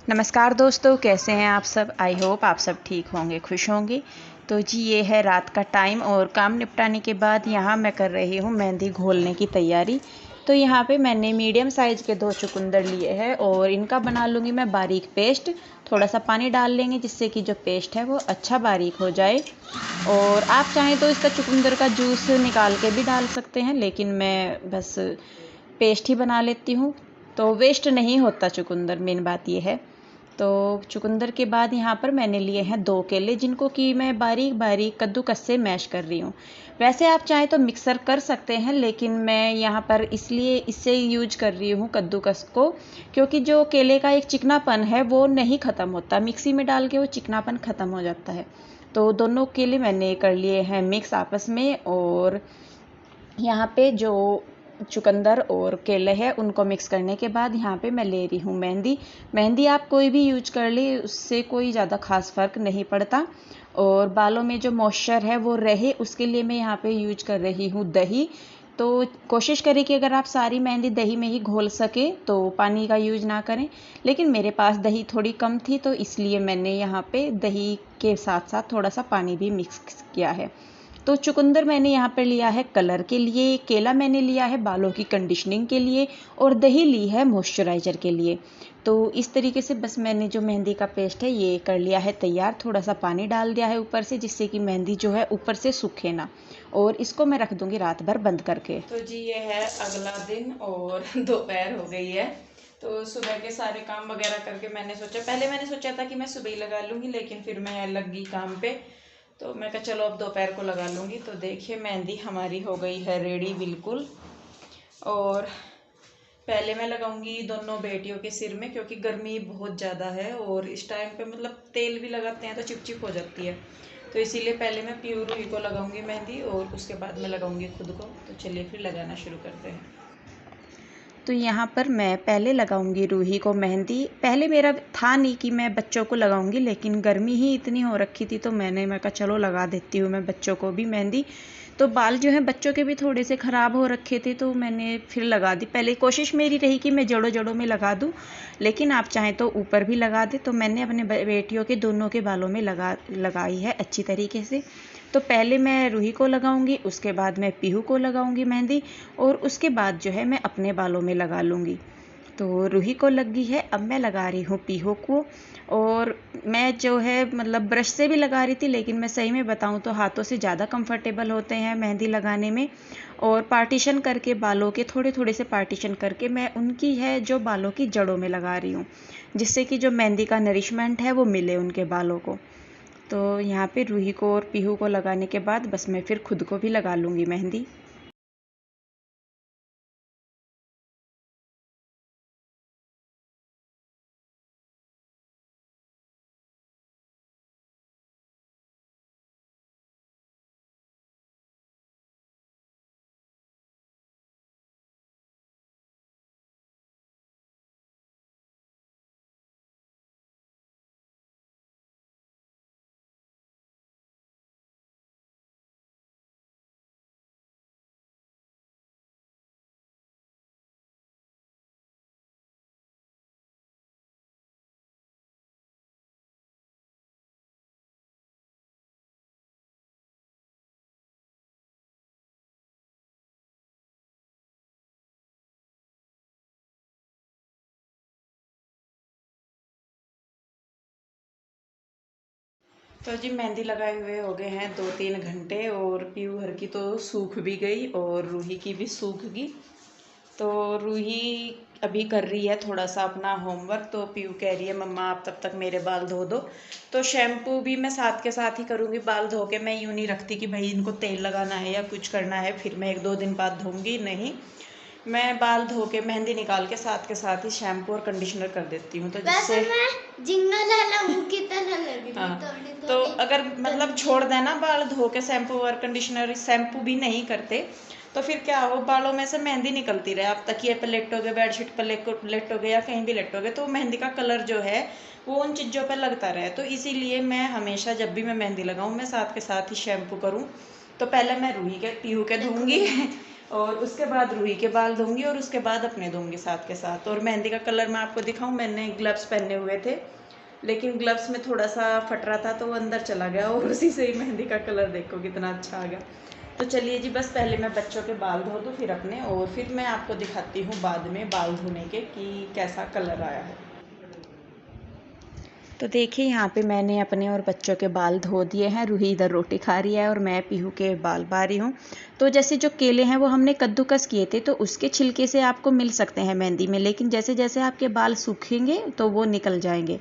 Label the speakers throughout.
Speaker 1: नमस्कार दोस्तों, कैसे हैं आप सब। आई होप आप सब ठीक होंगे, खुश होंगे। तो जी ये है रात का टाइम और काम निपटाने के बाद यहाँ मैं कर रही हूँ मेहंदी घोलने की तैयारी। तो यहाँ पे मैंने मीडियम साइज़ के 2 चुकंदर लिए हैं और इनका बना लूँगी मैं बारीक पेस्ट। थोड़ा सा पानी डाल लेंगे जिससे कि जो पेस्ट है वो अच्छा बारीक हो जाए। और आप चाहें तो इसका चुकंदर का जूस निकाल के भी डाल सकते हैं, लेकिन मैं बस पेस्ट ही बना लेती हूँ। तो वेस्ट नहीं होता चुकंदर, मेन बात ये है। तो चुकंदर के बाद यहाँ पर मैंने लिए हैं 2 केले, जिनको कि मैं बारीक बारीक कद्दूकस से मैश कर रही हूँ। वैसे आप चाहें तो मिक्सर कर सकते हैं, लेकिन मैं यहाँ पर इसलिए इससे यूज कर रही हूँ कद्दूकस को, क्योंकि जो केले का एक चिकनापन है वो नहीं ख़त्म होता। मिक्सी में डाल के वो चिकनापन ख़त्म हो जाता है। तो दोनों केले मैंने कर लिए हैं मिक्स आपस में। और यहाँ पे जो चुकंदर और केले हैं उनको मिक्स करने के बाद यहाँ पे मैं ले रही हूँ मेहंदी। मेहंदी आप कोई भी यूज कर ले, उससे कोई ज़्यादा खास फ़र्क नहीं पड़ता। और बालों में जो मॉइस्चर है वो रहे, उसके लिए मैं यहाँ पे यूज कर रही हूँ दही। तो कोशिश करें कि अगर आप सारी मेहंदी दही में ही घोल सके तो पानी का यूज ना करें। लेकिन मेरे पास दही थोड़ी कम थी, तो इसलिए मैंने यहाँ पे दही के साथ साथ थोड़ा सा पानी भी मिक्स किया है। तो चुकंदर मैंने यहाँ पर लिया है कलर के लिए, केला मैंने लिया है बालों की कंडीशनिंग के लिए, और दही ली है मॉइस्चराइज़र के लिए। तो इस तरीके से बस मैंने जो मेहंदी का पेस्ट है ये कर लिया है तैयार। थोड़ा सा पानी डाल दिया है ऊपर से, जिससे कि मेहंदी जो है ऊपर से सूखे ना। और इसको मैं रख दूंगी रात भर बंद करके। तो जी ये है अगला दिन और दोपहर हो गई है। तो सुबह के सारे काम वगैरह करके मैंने सोचा था कि मैं सुबह ही लगा लूँगी, लेकिन फिर मैं लग गई काम पे। तो मैं कहा चलो अब दोपहर को लगा लूँगी। तो देखिए मेहंदी हमारी हो गई है रेडी बिल्कुल। और पहले मैं लगाऊंगी दोनों बेटियों के सिर में, क्योंकि गर्मी बहुत ज़्यादा है और इस टाइम पे मतलब तेल भी लगाते हैं तो चिपचिप हो जाती है। तो इसीलिए पहले मैं पीहू रूही को लगाऊंगी मेहंदी और उसके बाद मैं लगाऊंगी खुद को। तो चलिए फिर लगाना शुरू करते हैं। तो यहाँ पर मैं पहले लगाऊंगी रूही को मेहंदी। पहले मेरा था नहीं कि मैं बच्चों को लगाऊंगी, लेकिन गर्मी ही इतनी हो रखी थी तो मैं कहा चलो लगा देती हूँ मैं बच्चों को भी मेहंदी। तो बाल जो है बच्चों के भी थोड़े से ख़राब हो रखे थे, तो मैंने फिर लगा दी। पहले कोशिश मेरी रही कि मैं जड़ों जड़ों में लगा दूँ, लेकिन आप चाहें तो ऊपर भी लगा दें। तो मैंने अपने बेटियों के दोनों के बालों में लगाई है अच्छी तरीके से। तो पहले मैं रूही को लगाऊंगी, उसके बाद मैं पीहू को लगाऊंगी मेहंदी, और उसके बाद जो है मैं अपने बालों में लगा लूँगी। तो रूही को लग गई है, अब मैं लगा रही हूँ पीहू को। और मैं जो है मतलब ब्रश से भी लगा रही थी, लेकिन मैं सही में बताऊँ तो हाथों से ज़्यादा कंफर्टेबल होते हैं मेहंदी लगाने में। और पार्टीशन करके बालों के थोड़े थोड़े से पार्टीशन करके मैं उनकी है जो बालों की जड़ों में लगा रही हूँ, जिससे कि जो मेहंदी का नरिशमेंट है वो मिले उनके बालों को। तो यहाँ पे रूही को और पीहू को लगाने के बाद बस मैं फिर खुद को भी लगा लूँगी मेहंदी। तो जी मेहंदी लगाए हुए हो गए हैं 2-3 घंटे, और पीहू हर की तो सूख भी गई और रूही की भी सूख गई। तो रूही अभी कर रही है थोड़ा सा अपना होमवर्क, तो पीहू कह रही है मम्मा आप तब तक मेरे बाल धो दो। तो शैम्पू भी मैं साथ के साथ ही करूँगी। बाल धो के मैं यूँ नहीं रखती कि भाई इनको तेल लगाना है या कुछ करना है फिर मैं 1-2 दिन बाद धोऊंगी, नहीं। मैं बाल धो के मेहंदी निकाल के साथ ही शैम्पू और कंडीशनर कर देती हूँ, तो जिससे
Speaker 2: मैं जिंगना लाला मुंह की तरह लग रही।
Speaker 1: हाँ, तो अगर मतलब छोड़ देना बाल धो के शैम्पू और कंडीशनर, शैम्पू भी नहीं करते तो फिर क्या हो, बालों में से मेहंदी निकलती रहे। आप तकिए पे लेटोगे, बेडशीट पर लेटोगे या कहीं भी लेटोगे, तो मेहंदी का कलर जो है वो उन चीज़ों पर लगता रहे। तो इसीलिए मैं हमेशा जब भी मैं मेहंदी लगाऊँ मैं साथ के साथ ही शैम्पू करूँ। तो पहले मैं रूही के पीहू के धोऊंगी और उसके बाद रूही के बाल धोंगी और उसके बाद अपने धोंगी साथ के साथ। और मेहंदी का कलर मैं आपको दिखाऊं, मैंने ग्लव्स पहने हुए थे लेकिन ग्लव्स में थोड़ा सा फट रहा था तो वो अंदर चला गया और उसी से ही मेहंदी का कलर देखो कितना अच्छा आ गया। तो चलिए जी, बस पहले मैं बच्चों के बाल धो दूँ फिर अपने, और फिर मैं आपको दिखाती हूँ बाद में बाल धोने के कि कैसा कलर आया है। तो देखिए यहाँ पे मैंने अपने और बच्चों के बाल धो दिए हैं। रूही इधर रोटी खा रही है और मैं पीहू के बाल बा रही हूँ। तो जैसे जो केले हैं वो हमने कद्दूकस किए थे तो उसके छिलके से आपको मिल सकते हैं मेहंदी में, लेकिन जैसे जैसे आपके बाल सूखेंगे तो वो निकल जाएंगे।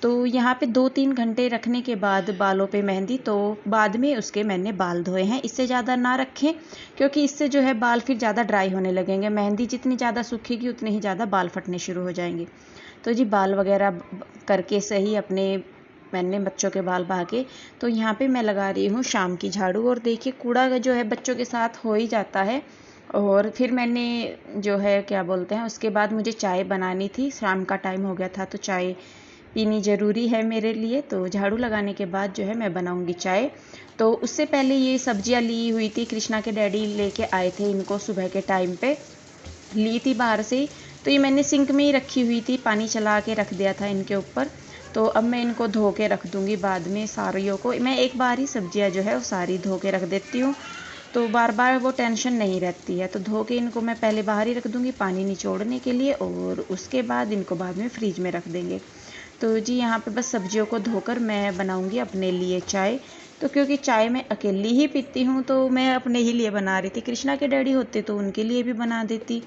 Speaker 1: तो यहाँ पे 2-3 घंटे रखने के बाद बालों पे मेहंदी, तो बाद में उसके मैंने बाल धोए हैं। इससे ज़्यादा ना रखें क्योंकि इससे जो है बाल फिर ज़्यादा ड्राई होने लगेंगे। मेहंदी जितनी ज़्यादा सूखेगी उतने ही ज़्यादा बाल फटने शुरू हो जाएंगे। तो जी बाल वगैरह करके सही अपने मैंने बच्चों के बाल बहा के, तो यहाँ पे मैं लगा रही हूँ शाम की झाड़ू। और देखिए कूड़ा जो है बच्चों के साथ हो ही जाता है। और फिर मैंने जो है क्या बोलते हैं, उसके बाद मुझे चाय बनानी थी, शाम का टाइम हो गया था तो चाय पीनी ज़रूरी है मेरे लिए। तो झाड़ू लगाने के बाद जो है मैं बनाऊंगी चाय। तो उससे पहले ये सब्जियां ली हुई थी, कृष्णा के डैडी लेके आए थे इनको सुबह के टाइम पे, ली थी बाहर से। तो ये मैंने सिंक में ही रखी हुई थी, पानी चला के रख दिया था इनके ऊपर। तो अब मैं इनको धो के रख दूंगी बाद में सारियों को। मैं एक बार ही सब्जियां जो है वो सारी धो के रख देती हूँ, तो बार बार वो टेंशन नहीं रहती है। तो धो के इनको मैं पहले बाहर ही रख दूंगी पानी निचोड़ने के लिए, और उसके बाद इनको बाद में फ्रिज में रख देंगे। तो जी यहाँ पे बस सब्जियों को धोकर मैं बनाऊंगी अपने लिए चाय। तो क्योंकि चाय मैं अकेली ही पीती हूँ तो मैं अपने ही लिए बना रही थी। कृष्णा के डैडी होते तो उनके लिए भी बना देती,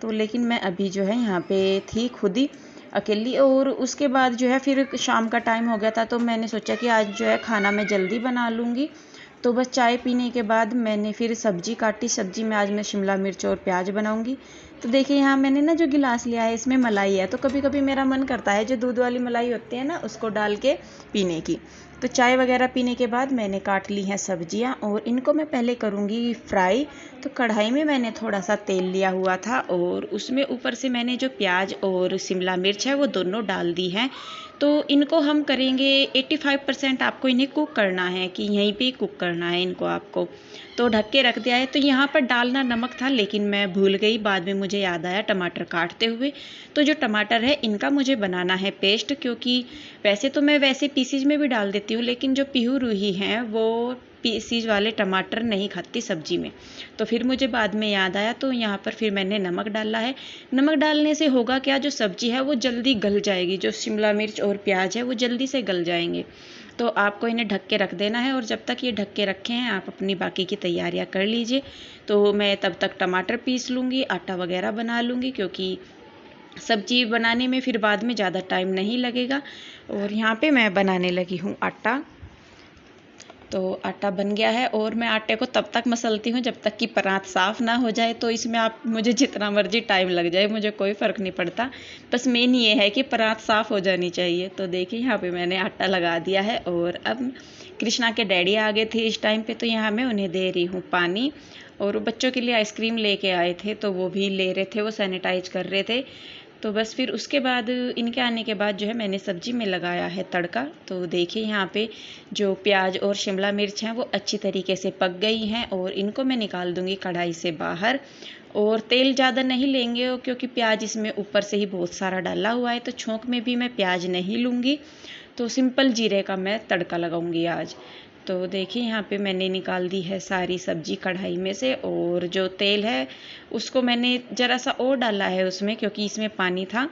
Speaker 1: तो लेकिन मैं अभी जो है यहाँ पे थी खुद ही अकेली। और उसके बाद जो है फिर शाम का टाइम हो गया था तो मैंने सोचा कि आज जो है खाना मैं जल्दी बना लूँगी। तो बस चाय पीने के बाद मैंने फिर सब्जी काटी। सब्जी में आज मैं शिमला मिर्च और प्याज बनाऊंगी। तो देखिए यहाँ मैंने ना जो गिलास लिया है इसमें मलाई है, तो कभी कभी मेरा मन करता है जो दूध वाली मलाई होती है ना उसको डाल के पीने की। तो चाय वगैरह पीने के बाद मैंने काट ली हैं सब्जियां और इनको मैं पहले करूँगी फ्राई। तो कढ़ाई में मैंने थोड़ा सा तेल लिया हुआ था और उसमें ऊपर से मैंने जो प्याज और शिमला मिर्च है वो दोनों डाल दी हैं। तो इनको हम करेंगे 85% आपको इन्हें कुक करना है, कि यहीं पे कुक करना है इनको आपको। तो ढक के रख दिया है। तो यहाँ पर डालना नमक था लेकिन मैं भूल गई, बाद में मुझे याद आया टमाटर काटते हुए। तो जो टमाटर है इनका मुझे बनाना है पेस्ट, क्योंकि वैसे तो मैं वैसे पीसीज में भी डाल देती हूँ लेकिन जो पीहू रूही हैं वो पीसीज वाले टमाटर नहीं खाती सब्जी में। तो फिर मुझे बाद में याद आया, तो यहाँ पर फिर मैंने नमक डाला है। नमक डालने से होगा क्या, जो सब्जी है वो जल्दी गल जाएगी, जो शिमला मिर्च और प्याज है वो जल्दी से गल जाएंगे। तो आपको इन्हें ढक के रख देना है और जब तक ये ढक के रखे हैं आप अपनी बाकी की तैयारियां कर लीजिए। तो मैं तब तक टमाटर पीस लूँगी, आटा वगैरह बना लूँगी, क्योंकि सब्जी बनाने में फिर बाद में ज़्यादा टाइम नहीं लगेगा। और यहाँ पे मैं बनाने लगी हूँ आटा। तो आटा बन गया है और मैं आटे को तब तक मसलती हूँ जब तक कि परात साफ़ ना हो जाए। तो इसमें आप मुझे जितना मर्जी टाइम लग जाए, मुझे कोई फ़र्क नहीं पड़ता, बस मेन ये है कि परात साफ़ हो जानी चाहिए। तो देखिए यहाँ पे मैंने आटा लगा दिया है और अब कृष्णा के डैडी आ गए थे इस टाइम पे, तो यहाँ मैं उन्हें दे रही हूँ पानी। और बच्चों के लिए आइसक्रीम लेके आए थे तो वो भी ले रहे थे, वो सैनिटाइज कर रहे थे। तो बस फिर उसके बाद इनके आने के बाद जो है मैंने सब्जी में लगाया है तड़का। तो देखिए यहाँ पे जो प्याज और शिमला मिर्च हैं वो अच्छी तरीके से पक गई हैं और इनको मैं निकाल दूंगी कढ़ाई से बाहर। और तेल ज़्यादा नहीं लेंगे क्योंकि प्याज इसमें ऊपर से ही बहुत सारा डाला हुआ है, तो छोंक में भी मैं प्याज नहीं लूँगी। तो सिंपल जीरे का मैं तड़का लगाऊंगी आज। तो देखिए यहाँ पे मैंने निकाल दी है सारी सब्जी कढ़ाई में से, और जो तेल है उसको मैंने ज़रा सा और डाला है उसमें क्योंकि इसमें पानी था।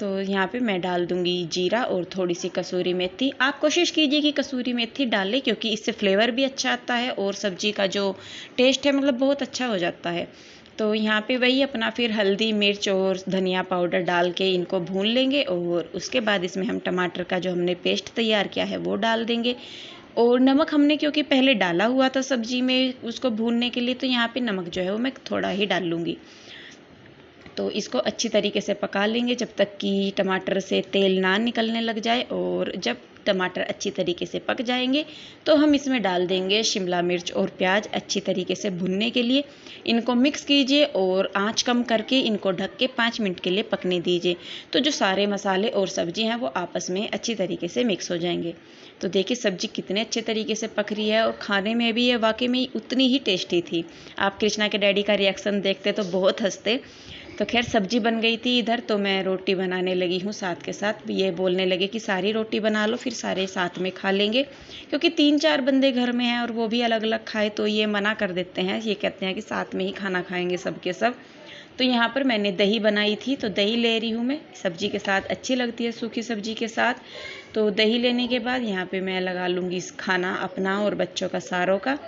Speaker 1: तो यहाँ पे मैं डाल दूँगी जीरा और थोड़ी सी कसूरी मेथी। आप कोशिश कीजिए कि कसूरी मेथी डालें क्योंकि इससे फ्लेवर भी अच्छा आता है और सब्जी का जो टेस्ट है मतलब बहुत अच्छा हो जाता है। तो यहाँ पे वही अपना फिर हल्दी मिर्च और धनिया पाउडर डाल के इनको भून लेंगे और उसके बाद इसमें हम टमाटर का जो हमने पेस्ट तैयार किया है वो डाल देंगे। और नमक हमने क्योंकि पहले डाला हुआ था सब्जी में उसको भूनने के लिए, तो यहाँ पे नमक जो है वो मैं थोड़ा ही डाल लूँगी। तो इसको अच्छी तरीके से पका लेंगे जब तक कि टमाटर से तेल ना निकलने लग जाए। और जब टमाटर अच्छी तरीके से पक जाएंगे तो हम इसमें डाल देंगे शिमला मिर्च और प्याज अच्छी तरीके से भुनने के लिए। इनको मिक्स कीजिए और आंच कम करके इनको ढक के 5 मिनट के लिए पकने दीजिए। तो जो सारे मसाले और सब्जी हैं वो आपस में अच्छी तरीके से मिक्स हो जाएंगे। तो देखिए सब्जी कितने अच्छे तरीके से पक रही है और खाने में भी ये वाकई में उतनी ही टेस्टी थी। आप कृष्णा के डैडी का रिएक्शन देखते तो बहुत हंसते। तो खैर सब्जी बन गई थी इधर, तो मैं रोटी बनाने लगी हूँ साथ के साथ। ये बोलने लगे कि सारी रोटी बना लो फिर सारे साथ में खा लेंगे, क्योंकि 3-4 बंदे घर में हैं और वो भी अलग अलग खाए तो ये मना कर देते हैं। ये कहते हैं कि साथ में ही खाना खाएंगे सब के सब। तो यहाँ पर मैंने दही बनाई थी तो दही ले रही हूँ मैं, सब्जी के साथ अच्छी लगती है सूखी सब्जी के साथ। तो दही लेने के बाद यहाँ पे मैं लगा लूँगी इस खाना अपना और बच्चों का सारों का।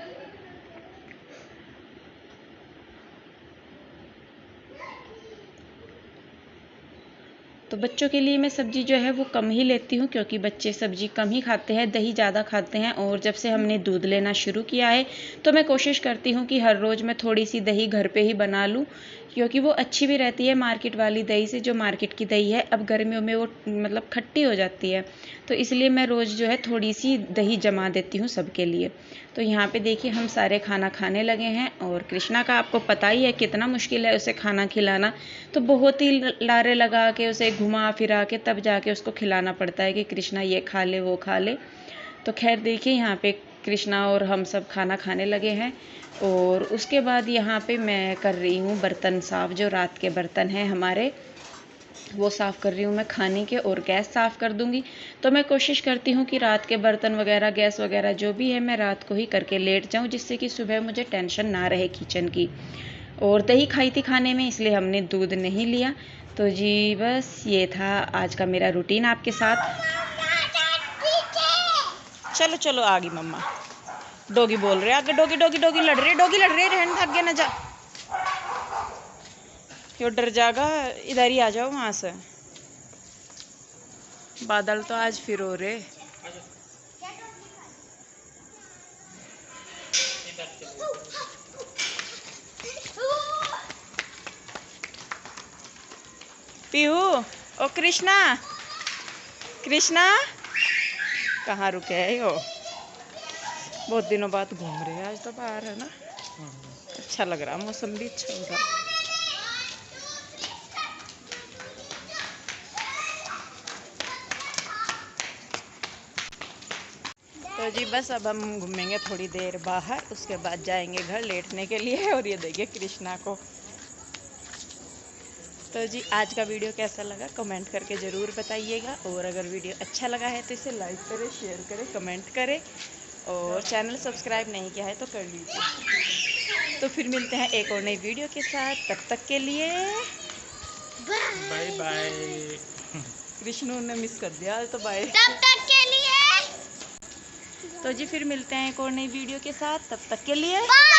Speaker 1: तो बच्चों के लिए मैं सब्ज़ी जो है वो कम ही लेती हूँ, क्योंकि बच्चे सब्ज़ी कम ही खाते हैं, दही ज़्यादा खाते हैं। और जब से हमने दूध लेना शुरू किया है तो मैं कोशिश करती हूँ कि हर रोज़ मैं थोड़ी सी दही घर पे ही बना लूँ, क्योंकि वो अच्छी भी रहती है मार्केट वाली दही से। जो मार्केट की दही है अब गर्मियों में वो मतलब खट्टी हो जाती है, तो इसलिए मैं रोज़ जो है थोड़ी सी दही जमा देती हूँ सबके लिए। तो यहाँ पे देखिए हम सारे खाना खाने लगे हैं और कृष्णा का आपको पता ही है कितना मुश्किल है उसे खाना खिलाना। तो बहुत ही लारे लगा के उसे घुमा फिरा के तब जाके उसको खिलाना पड़ता है कि कृष्णा ये खा ले वो खा ले। तो खैर देखिए यहाँ पे कृष्णा और हम सब खाना खाने लगे हैं और उसके बाद यहाँ पे मैं कर रही हूँ बर्तन साफ़। जो रात के बर्तन हैं हमारे वो साफ़ कर रही हूँ मैं खाने के, और गैस साफ़ कर दूँगी। तो मैं कोशिश करती हूँ कि रात के बर्तन वगैरह गैस वगैरह जो भी है मैं रात को ही करके लेट जाऊँ, जिससे कि सुबह मुझे टेंशन ना रहे किचन की। और दही खाई थी खाने में इसलिए हमने दूध नहीं लिया। तो जी बस ये था आज का मेरा रूटीन आपके साथ। चलो चलो आ गई मम्मा। डॉगी बोल रहे आगे, डॉगी डॉगी डॉगी लड़ रहे, डॉगी लड़ रहे, रहन भाग गया ना जा, यो डर जाएगा। इधर ही आ जाओ वहाँ से। बादल तो आज फिर हो रहे। पीहू ओ कृष्णा, कृष्णा कहाँ रुके है यो? बहुत दिनों बाद घूम रहे हैं आज तो बाहर, है ना? अच्छा लग रहा, मौसम भी अच्छा हो रहा। तो जी बस अब हम घूमेंगे थोड़ी देर बाहर, उसके बाद जाएंगे घर लेटने के लिए। और ये देखिए कृष्णा को। तो जी आज का वीडियो कैसा लगा कमेंट करके ज़रूर बताइएगा, और अगर वीडियो अच्छा लगा है तो इसे लाइक करें, शेयर करें, कमेंट करें, और चैनल सब्सक्राइब नहीं किया है तो कर लीजिए। तो फिर मिलते हैं एक और नई वीडियो के साथ, तब तक के लिए
Speaker 3: बाय बाय।
Speaker 1: कृष्णू ने मिस कर दिया तो बाय।
Speaker 2: तब तक के लिए
Speaker 1: तो जी फिर मिलते हैं एक और नई वीडियो के साथ, तब तक के लिए
Speaker 2: बाय।